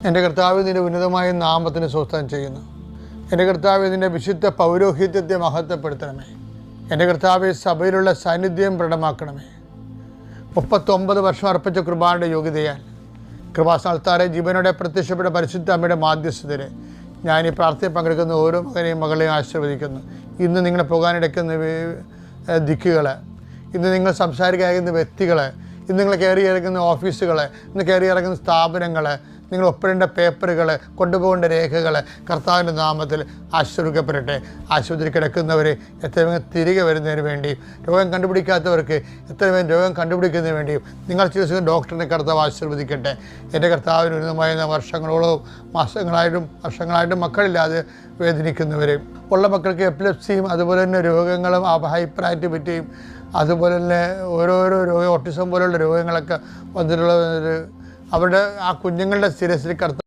എൻ്റെ കർത്താവ് നിൻ്റെ ഉന്നതമായ നാമത്തിന് സ്വസ്ഥം ചെയ്യുന്നു. എൻ്റെ കർത്താവ് നിൻ്റെ വിശുദ്ധ പൗരോഹിത്യത്തെ മഹത്വപ്പെടുത്തണമേ. എൻ്റെ കർത്താവ് സഭയിലുള്ള സാന്നിധ്യം പ്രകടമാക്കണമേ. 39 വർഷം അർപ്പിച്ച കൃപാന്റെ യോഗ്യതയാൽ കൃപാസ്ഥാനത്താറെ ജീവനോടെ പ്രത്യക്ഷപ്പെട്ട പരിശുദ്ധ അമ്മയുടെ മാധ്യസ്ഥതരെ ഞാൻ ഈ പ്രാർത്ഥന പങ്കെടുക്കുന്ന ഓരോ മകനെയും മകളെയും ആശീർവദിക്കുന്നു. ഇന്ന് നിങ്ങൾ പോകാനിടയ്ക്കുന്ന ദിക്കുകൾ, ഇന്ന് നിങ്ങൾ സംസാരിക്കാനിരിക്കുന്ന വ്യക്തികൾ, ഇന്ന് നിങ്ങൾ കയറി ഇറങ്ങുന്ന ഓഫീസുകൾ, ഇന്ന് കയറി ഇറങ്ങുന്ന സ്ഥാപനങ്ങൾ, നിങ്ങൾ ഒപ്പിടേണ്ട പേപ്പറുകൾ, കൊണ്ടുപോകേണ്ട രേഖകൾ കർത്താവിൻ്റെ നാമത്തിൽ ആശീർവദിക്കപ്പെടട്ടെ. ആശുപത്രി കിടക്കുന്നവർ എത്രയും വേഗം തിരികെ വരുന്നതിന് വേണ്ടിയും രോഗം കണ്ടുപിടിക്കാത്തവർക്ക് എത്രയും വേഗം രോഗം കണ്ടുപിടിക്കുന്നതിന് വേണ്ടിയും നിങ്ങൾ ചികിത്സിക്കുന്ന ഡോക്ടറിനെ കർത്താവ് ആശീർവദിക്കട്ടെ. എൻ്റെ കർത്താവിന് ഉന്നതമായ വർഷങ്ങളായിട്ടും മക്കളില്ലാതെ വേദനിക്കുന്നവരെയും ഉള്ള മക്കൾക്ക് എപ്പിലെപ്സിയും അതുപോലെ തന്നെ രോഗങ്ങളും ഹൈപ്പർ ആക്ടിവിറ്റിയും അതുപോലെ തന്നെ ഓരോരോ ഓട്ടിസം പോലുള്ള രോഗങ്ങളൊക്കെ വന്നിട്ടുള്ള അവരുടെ ആ കുഞ്ഞുങ്ങളുടെ ശിരസിൽ കർത്താവ്